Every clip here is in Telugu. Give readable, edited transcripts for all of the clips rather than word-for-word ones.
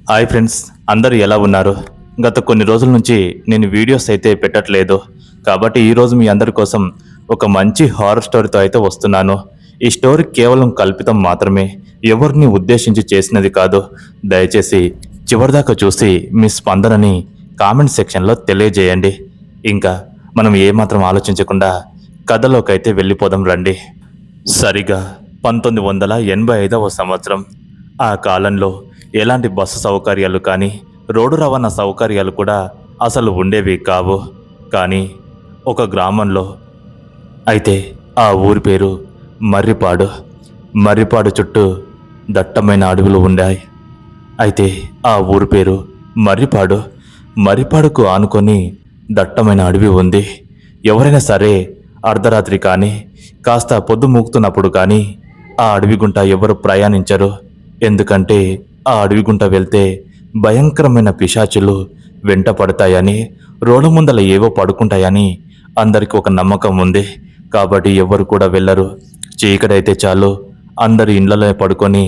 హాయ్ ఫ్రెండ్స్, అందరూ ఎలా ఉన్నారు? గత కొన్ని రోజుల నుంచి నేను వీడియోస్ అయితే పెట్టట్లేదు. కాబట్టి ఈరోజు మీ అందరి కోసం ఒక మంచి హారర్ స్టోరీతో అయితే వస్తున్నాను. ఈ స్టోరీ కేవలం కల్పితం మాత్రమే, ఎవరిని ఉద్దేశించి చేసినది కాదు. దయచేసి చివరిదాకా చూసి మీ స్పందనని కామెంట్ సెక్షన్లో తెలియజేయండి. ఇంకా మనం ఏమాత్రం ఆలోచించకుండా కథలోకైతే వెళ్ళిపోదాం రండి. సరిగా 1985వ సంవత్సరం. ఆ కాలంలో ఎలాంటి బస్సు సౌకర్యాలు కానీ రోడ్డు రవాణా సౌకర్యాలు కూడా అసలు ఉండేవి కావు. కానీ ఒక గ్రామంలో అయితే ఆ ఊరి పేరు మర్రిపాడు. మర్రిపాడు చుట్టూ దట్టమైన అడవులు ఉన్నాయి. అయితే ఆ ఊరి పేరు మర్రిపాడు. మర్రిపాడుకు ఆనుకొని దట్టమైన అడవి ఉంది. ఎవరైనా సరే అర్ధరాత్రి కానీ కాస్త పొద్దు మూగుతున్నప్పుడు కానీ ఆ అడవి గుంట ఎవరు ప్రయాణించరు. ఎందుకంటే ఆ అడవి గుంట వెళ్తే భయంకరమైన పిశాచులు వెంట పడతాయని, రోడ్డు ముందల ఏవో పడుకుంటాయని అందరికీ ఒక నమ్మకం ఉంది. కాబట్టి ఎవరు కూడా వెళ్ళరు. చీకటైతే చాలు అందరు ఇండ్లలో పడుకొని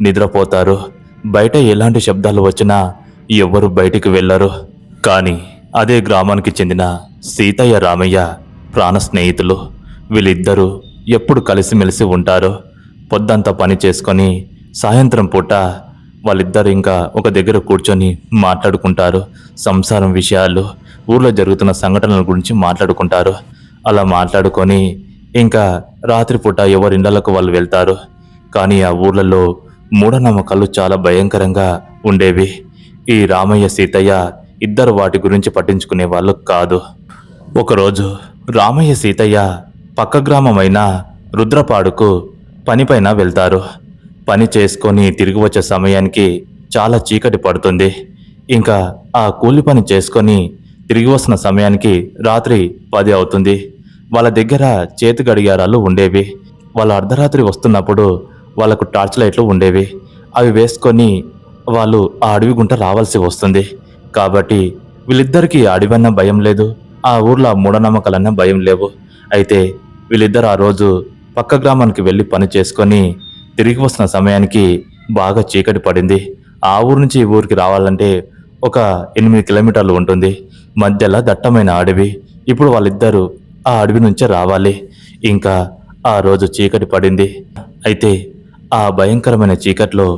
నిద్రపోతారు. బయట ఎలాంటి శబ్దాలు వచ్చినా ఎవ్వరు బయటికి వెళ్ళరు. కానీ అదే గ్రామానికి చెందిన సీతయ్య రామయ్య ప్రాణ స్నేహితులు. వీళ్ళిద్దరూ ఎప్పుడు కలిసిమెలిసి ఉంటారు. పొద్దంతా పని చేసుకొని సాయంత్రం పూట వాళ్ళిద్దరు ఇంకా ఒక దగ్గర కూర్చొని మాట్లాడుకుంటారు. సంసారం విషయాలు, ఊర్లో జరుగుతున్న సంఘటనల గురించి మాట్లాడుకుంటారు. అలా మాట్లాడుకొని ఇంకా రాత్రిపూట ఎవరి ఇళ్లకు వాళ్ళు వెళ్తారు. కానీ ఆ ఊర్లలో మూఢనమ్మకాలు చాలా భయంకరంగా ఉండేవి. ఈ రామయ్య సీతయ్య ఇద్దరు వాటి గురించి పట్టించుకునే వాళ్ళు కాదు. ఒకరోజు రామయ్య సీతయ్య పక్క గ్రామమైన రుద్రపాడుకు పనిపైన వెళ్తారు. పని చేసుకొని తిరిగి వచ్చే సమయానికి చాలా చీకటి పడుతుంది. ఇంకా ఆ కూలి పని చేసుకొని తిరిగి వస్తున్న సమయానికి రాత్రి 10 అవుతుంది. వాళ్ళ దగ్గర చేతి గడియారాలు ఉండేవి. వాళ్ళ అర్ధరాత్రి వస్తున్నప్పుడు వాళ్ళకు టార్చ్ లైట్లు ఉండేవి. అవి వేసుకొని వాళ్ళు ఆ అడవి గుంట రావాల్సి వస్తుంది. కాబట్టి వీళ్ళిద్దరికీ అడవన్న భయం లేదు, ఆ ఊర్లో మూఢనమ్మకాలన్న భయం లేవు. అయితే వీళ్ళిద్దరు ఆ రోజు పక్క గ్రామానికి వెళ్ళి పని చేసుకొని తిరిగి వస్తున్న సమయానికి బాగా చీకటి పడింది. ఆ ఊరు నుంచి ఈ ఊరికి రావాలంటే ఒక 8 కిలోమీటర్లు ఉంటుంది. మధ్యలో దట్టమైన అడవి. ఇప్పుడు వాళ్ళిద్దరూ ఆ అడవి నుంచే రావాలి. ఇంకా ఆ రోజు చీకటి పడింది. అయితే ఆ భయంకరమైన చీకట్లో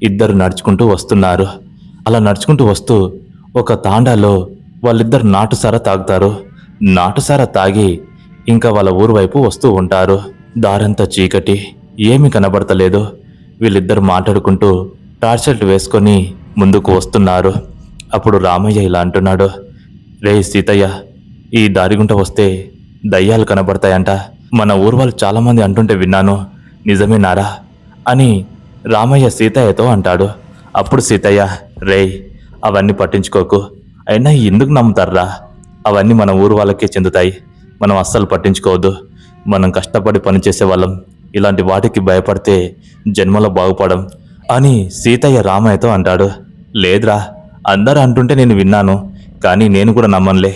ఇద్దరు నడుచుకుంటూ వస్తున్నారు. అలా నడుచుకుంటూ వస్తూ ఒక తాండాలో వాళ్ళిద్దరు నాటుసారా తాగుతారు. నాటుసారా తాగి ఇంకా వాళ్ళ ఊరు వైపు వస్తూ ఉంటారు. దారంతా చీకటి, ఏమీ కనబడతలేదు. వీళ్ళిద్దరు మాట్లాడుకుంటూ టార్చ్ లైట్ వేసుకొని ముందుకు వస్తున్నారు. అప్పుడు రామయ్య ఇలా అంటున్నాడు, రే సీతయ్య, ఈ దారిగుంట వస్తే దయ్యాలు కనబడతాయంట. మన ఊరు వాళ్ళు చాలామంది అంటుంటే విన్నాను, నిజమేనారా అని రామయ్య సీతయ్యతో అంటాడు. అప్పుడు సీతయ్య, రే అవన్నీ పట్టించుకోకు, అయినా ఎందుకు నమ్ముతారా? అవన్నీ మన ఊరు వాళ్ళకే చెందుతాయి, మనం అస్సలు పట్టించుకోవద్దు. మనం కష్టపడి పనిచేసే వాళ్ళం, ఇలాంటి వాటికి భయపడితే జన్మలో బాగుపడం అని సీతయ్య రామయ్యతో అంటాడు. లేదురా, అందరూ అంటుంటే నేను విన్నాను, కానీ నేను కూడా నమ్మనులే.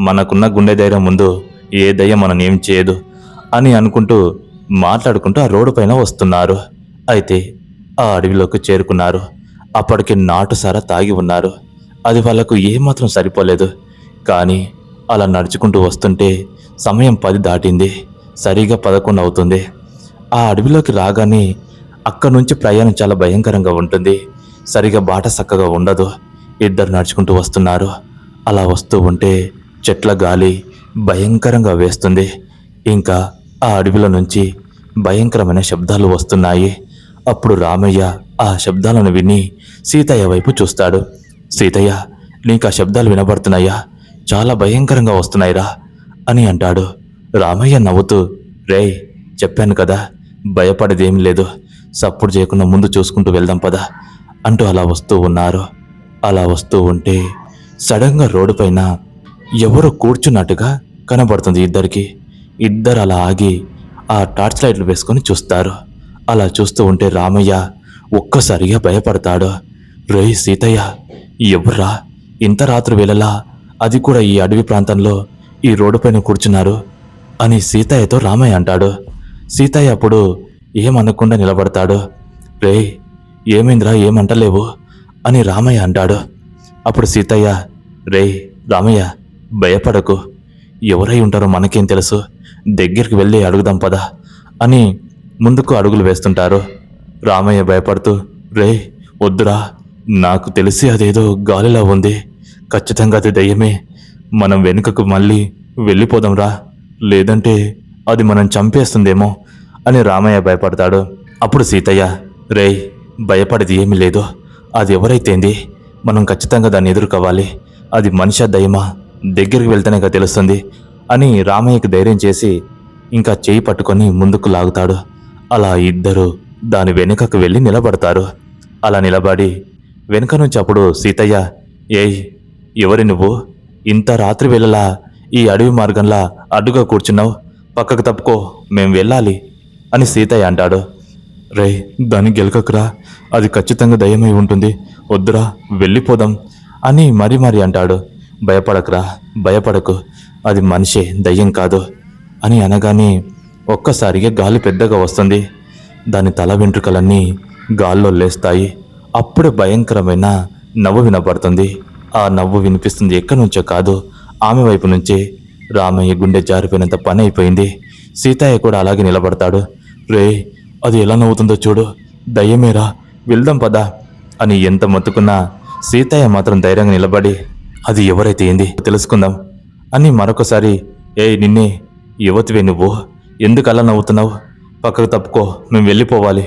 మనకున్న గుండె ధైర్యం ముందు ఏ దయ్యం మనం ఏం చేయదు అని అనుకుంటూ మాట్లాడుకుంటూ ఆ రోడ్డు పైన వస్తున్నారు. అయితే ఆ అడవిలోకి చేరుకున్నారు. అప్పటికి నాటుసారా తాగి ఉన్నారు. అది వాళ్లకు ఏమాత్రం సరిపోలేదు. కానీ అలా నడుచుకుంటూ వస్తుంటే సమయం 10 దాటింది. సరిగా 11 అవుతుంది. ఆ అడవిలోకి రాగానే అక్కడి నుంచి ప్రయాణం చాలా భయంకరంగా ఉంటుంది. సరిగా బాట చక్కగా ఉండదు. ఇద్దరు నడుచుకుంటూ వస్తున్నారు. అలా వస్తూ ఉంటే చెట్ల గాలి భయంకరంగా వేస్తుంది. ఇంకా ఆ అడవిలో నుంచి భయంకరమైన శబ్దాలు వస్తున్నాయి. అప్పుడు రామయ్య ఆ శబ్దాలను విని సీతయ్య వైపు చూస్తాడు. సీతయ్య, నీకు ఆ శబ్దాలు వినబడుతున్నాయా? చాలా భయంకరంగా వస్తున్నాయిరా అని అంటాడు. రామయ్య నవ్వుతూ, రేయ్ చెప్పాను కదా, భయపడేదేం లేదు, సప్పుడు చేయకుండా ముందు చూసుకుంటూ వెళ్దాం పద అంటూ అలా వస్తూ ఉన్నారు. అలా వస్తూ ఉంటే సడన్గా రోడ్డు పైన ఎవరో కూర్చున్నట్టుగా కనబడుతుంది ఇద్దరికి. ఇద్దరు అలా ఆగి ఆ టార్చ్ లైట్లు వేసుకొని చూస్తారు. అలా చూస్తూ ఉంటే రామయ్య ఒక్కసారిగా భయపడతాడు. రేయ్ సీతయ్య, ఎవర్రా ఇంత రాత్రి వేళలా, అది కూడా ఈ అడవి ప్రాంతంలో ఈ రోడ్డు పైన కూర్చున్నారు అని సీతయ్యతో రామయ్య అంటాడు. సీతయ్య అప్పుడు ఏమనకుండా నిలబడతాడు. రే ఏమైందిరా, ఏమంటలేవు అని రామయ్య అంటాడు. అప్పుడు సీతయ్య, రేయ్ రామయ్య, భయపడకు, ఎవరై ఉంటారో మనకేం తెలుసు, దగ్గరికి వెళ్ళి అడుగుదాం పద అని ముందుకు అడుగులు వేస్తుంటారు. రామయ్య భయపడుతూ, రేయ్ వద్దురా, నాకు తెలిసి అదేదో గాలిలా ఉంది, ఖచ్చితంగా అది దయ్యమే, మనం వెనుకకు మళ్ళీ వెళ్ళిపోదాంరా, లేదంటే అది మనం చంపేస్తుందేమో అని రామయ్య భయపడతాడు. అప్పుడు సీతయ్య, రేయ్ భయపడేది ఏమీ లేదు, అది ఎవరైతేంది, మనం ఖచ్చితంగా దాన్ని ఎదుర్కోవాలి, అది మనిషా దయ్యమా దగ్గరికి వెళ్తేనే తెలుస్తుంది అని రామయ్యకి ధైర్యం చేసి ఇంకా చేయి పట్టుకొని ముందుకు లాగుతాడు. అలా ఇద్దరు దాని వెనుకకు వెళ్ళి నిలబడతారు. అలా నిలబడి వెనుక నుంచి అప్పుడు సీతయ్య, ఏయ్ ఎవరి నువ్వు, ఇంత రాత్రి వేళలా ఈ అడవి మార్గంలా అడ్డుగా కూర్చున్నావు, పక్కకు తప్పుకో, మేం వెళ్ళాలి అని సీతయ్య అంటాడు. రే దాన్ని గెలకకురా, అది ఖచ్చితంగా దయ్యమై ఉంటుంది, వద్దురా వెళ్ళిపోదాం అని మరీ అంటాడు. భయపడకురా, భయపడకు, అది మనిషే దయ్యం కాదు అని అనగానే ఒక్కసారిగా గాలి పెద్దగా వస్తుంది. దాని తల వెంట్రుకలన్నీ గాల్లో లేస్తాయి. అప్పుడే భయంకరమైన నవ్వు వినపడుతుంది. ఆ నవ్వు వినిపిస్తుంది ఎక్కడి నుంచో కాదు, ఆమె వైపు నుంచే. రామయ్య గుండె జారిపోయినంత పని అయిపోయింది. సీతయ్య కూడా అలాగే నిలబడతాడు. రే అది ఎలా నవ్వుతుందో చూడు, దయ్యమేరా, వెళ్దాం పదా అని ఎంత మొత్తుకున్నా సీతయ్య మాత్రం ధైర్యంగా నిలబడి, అది ఎవరైతే ఏంది తెలుసుకుందాం అని మరొకసారి, నిన్నే, యువతివే నువ్వు, ఎందుకు అలా నవ్వుతున్నావు, పక్కకు తప్పుకో, మేము వెళ్ళిపోవాలి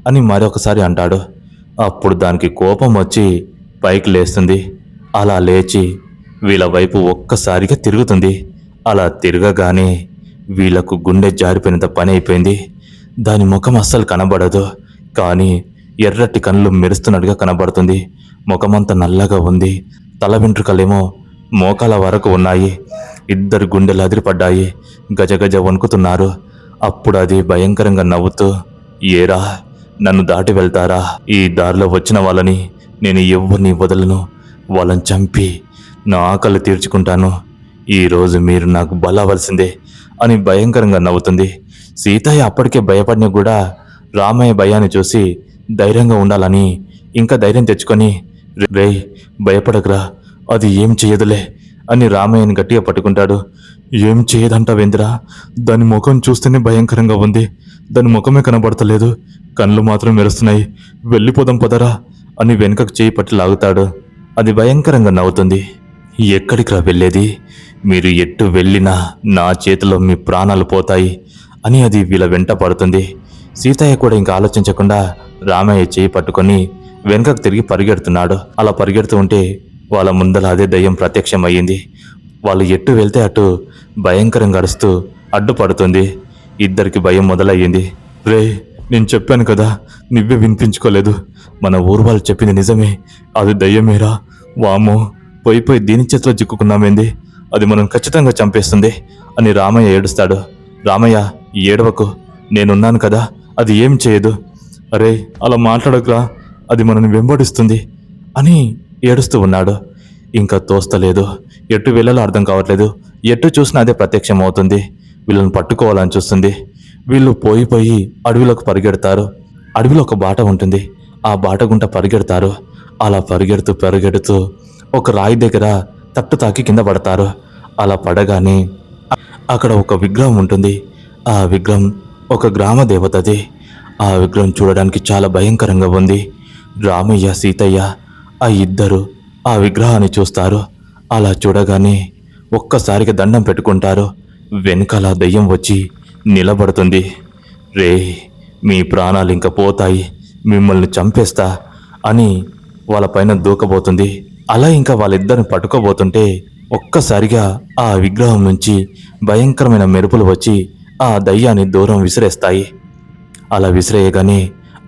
అని మరొకసారి అంటాడు. అప్పుడు దానికి కోపం వచ్చి పైకి లేస్తుంది. అలా లేచి వీళ్ళ వైపు ఒక్కసారిగా తిరుగుతుంది. అలా తిరగగానే వీళ్లకు గుండె జారిపోయినంత పని అయిపోయింది. దాని ముఖం అస్సలు కనబడదు, కానీ ఎర్రటి కళ్ళు మెరుస్తున్నట్టుగా కనబడుతుంది. ముఖమంతా నల్లగా ఉంది. తల వెంట్రుకలేమో మోకాల వరకు ఉన్నాయి. ఇద్దరు గుండెలు అదిరిపడ్డాయి, గజగజ వణుకుతున్నారు. అప్పుడు అది భయంకరంగా నవ్వుతూ, ఏరా నన్ను దాటి వెళ్తారా, ఈ దారిలో వచ్చిన వాళ్ళని నేను ఎవరిని వదలను, వాళ్ళని చంపి నా ఆకలి తీర్చుకుంటాను, ఈరోజు మీరు నాకు బలవలసిందే అని భయంకరంగా నవ్వుతుంది. సీతయ్య అప్పటికే భయపడిన కూడా రామయ్య భయాన్ని చూసి ధైర్యంగా ఉండాలని ఇంకా ధైర్యం తెచ్చుకొని, రేయ్ భయపడకురా, అది ఏం చేయదులే అని రామయ్యని గట్టిగా పట్టుకుంటాడు. ఏం చేయదంటావేందిరా, దాని ముఖం చూస్తేనే భయంకరంగా ఉంది, దాని ముఖమే కనబడతలేదు, కళ్ళు మాత్రం మెరుస్తున్నాయి, వెళ్ళిపోదాం పదరా అని వెనుకకు చేయి పట్టి లాగుతాడు. అది భయంకరంగా నవ్వుతుంది. ఎక్కడికి రా వెళ్ళేది, మీరు ఎట్టు వెళ్ళినా నా చేతిలో మీ ప్రాణాలు పోతాయి అని అది వీళ్ళ వెంట పడుతుంది. సీతయ్య కూడా ఇంకా ఆలోచించకుండా రామయ్య చేయి పట్టుకొని వెనుకకు తిరిగి పరిగెడుతున్నాడు. అలా పరిగెడుతూ ఉంటే వాళ్ళ ముందర అదే దయ్యం ప్రత్యక్షం అయ్యింది. వాళ్ళు ఎట్టు వెళ్తే అటు భయంకరంగా అరుస్తూ అడ్డుపడుతుంది. ఇద్దరికి భయం మొదలయ్యింది. రే నేను చెప్పాను కదా, నువ్వే వినిపించుకోలేదు, మన ఊరు వాళ్ళు చెప్పింది నిజమే, అది దయ్యమేరా, వామో పోయి దీని చేతిలో చిక్కుకున్నామేంది, అది మనం ఖచ్చితంగా చంపేస్తుంది అని రామయ్య ఏడుస్తాడు. రామయ్య ఏడవకు, నేనున్నాను కదా, అది ఏం చేయదు, అరే అలా మాట్లాడకురా, అది మనల్ని వెంబడిస్తుంది అని ఏడుస్తూ ఉన్నాడు. ఇంకా తోస్తలేదు, ఎటు వెళ్ళాలో అర్థం కావట్లేదు, ఎటు చూసినా అదే ప్రత్యక్షం అవుతుంది. వీళ్ళని పట్టుకోవాలని చూస్తుంది. వీళ్ళు పోయి అడవిలోకి పరిగెడతారు. అడవిలో ఒక బాట ఉంటుంది, ఆ బాట గుంట పరిగెడతారు. అలా పరిగెడుతూ ఒక రాయి దగ్గర తట్టు తాకి కింద పడతారు. అలా పడగానే అక్కడ ఒక విగ్రహం ఉంటుంది. ఆ విగ్రహం ఒక గ్రామ దేవతది. ఆ విగ్రహం చూడడానికి చాలా భయంకరంగా ఉంది. రామయ్య సీతయ్య ఆ ఇద్దరు ఆ విగ్రహాన్ని చూస్తారు. అలా చూడగానే ఒక్కసారిగా దండం పెట్టుకుంటారు. వెనకాల దయ్యం వచ్చి నిలబడుతుంది. రే మీ ప్రాణాలు ఇంకా పోతాయి, మిమ్మల్ని చంపేస్తా అని వాళ్ళపైన దూకబోతుంది. అలా ఇంకా వాళ్ళిద్దరిని పట్టుకోబోతుంటే ఒక్కసారిగా ఆ విగ్రహం నుంచి భయంకరమైన మెరుపులు వచ్చి ఆ దయ్యాన్ని దూరం విసిరేస్తాయి. అలా విసిరేయగానే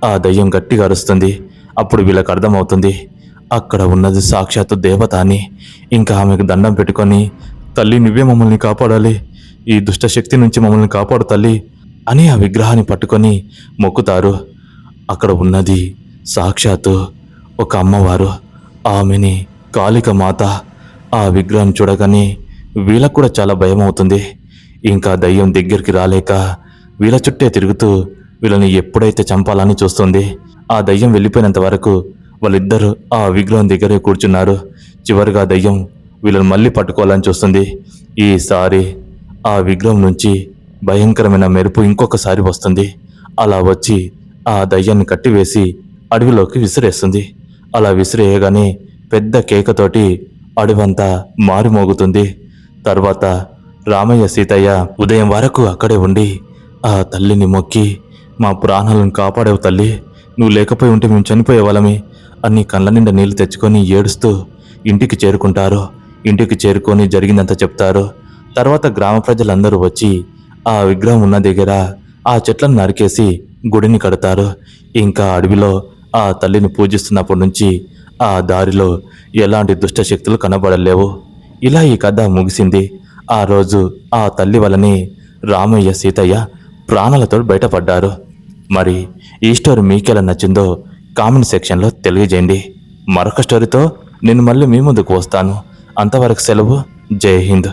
ఆ దయ్యం గట్టిగా అరుస్తుంది. అప్పుడు వీళ్ళకి అర్థమవుతుంది అక్కడ ఉన్నది సాక్షాత్తు దేవత అని. ఇంకా ఆమెకు దండం పెట్టుకొని, తల్లి నువ్వే మమ్మల్ని కాపాడాలి, ఈ దుష్టశక్తి నుంచి మమ్మల్ని కాపాడు తల్లి అని ఆ విగ్రహాన్ని పట్టుకొని మొక్కుతారు. అక్కడ ఉన్నది సాక్షాత్తు ఒక అమ్మవారు, ఆమెని కాళిక మాత. ఆ విగ్రహం చూడగానే వీళ్ళకు కూడా చాలా భయం అవుతుంది. ఇంకా దయ్యం దగ్గరికి రాలేక వీళ్ళ చుట్టే తిరుగుతూ వీళ్ళని ఎప్పుడైతే చంపాలని చూస్తుంది. ఆ దయ్యం వెళ్ళిపోయినంత వరకు వాళ్ళిద్దరూ ఆ విగ్రహం దగ్గరే కూర్చున్నారు. చివరిగా దయ్యం వీళ్ళని మళ్ళీ పట్టుకోవాలని చూస్తుంది. ఈసారి ఆ విగ్రహం నుంచి భయంకరమైన మెరుపు ఇంకొకసారి వస్తుంది. అలా వచ్చి ఆ దయ్యాన్ని కట్టివేసి అడవిలోకి విసిరేస్తుంది. అలా విసిరేయగానే పెద్ద కేకతోటి అడవంతా మారుమోగుతుంది. తర్వాత రామయ్య సీతయ్య ఉదయం వరకు అక్కడే ఉండి ఆ తల్లిని మొక్కి, మా ప్రాణాలను కాపాడేవు తల్లి, నువ్వు లేకపోయి ఉంటే మేము చనిపోయేవాళ్ళమే అని కళ్ళ నిండా నీళ్లు తెచ్చుకొని ఏడుస్తూ ఇంటికి చేరుకుంటారు. ఇంటికి చేరుకొని జరిగిందంతా చెప్తారు. తర్వాత గ్రామ ప్రజలందరూ వచ్చి ఆ విగ్రహం ఉన్న దగ్గర ఆ చెట్లను నరికేసి గుడిని కడతారు. ఇంకా అడవిలో ఆ తల్లిని పూజిస్తున్నప్పటి నుంచి ఆ దారిలో ఎలాంటి దుష్ట శక్తులు కనబడలేవు. ఇలా ఈ కథ ముగిసింది. ఆ రోజు ఆ తల్లి వలని రామయ్య సీతయ్య ప్రాణాలతో బయటపడ్డారు. మరి ఈ స్టోరీ మీకెలా నచ్చిందో కామెంట్ సెక్షన్లో తెలియజేయండి. మరొక స్టోరీతో నేను మళ్ళీ మీ ముందుకు వస్తాను. అంతవరకు సెలవు. జై హింద్.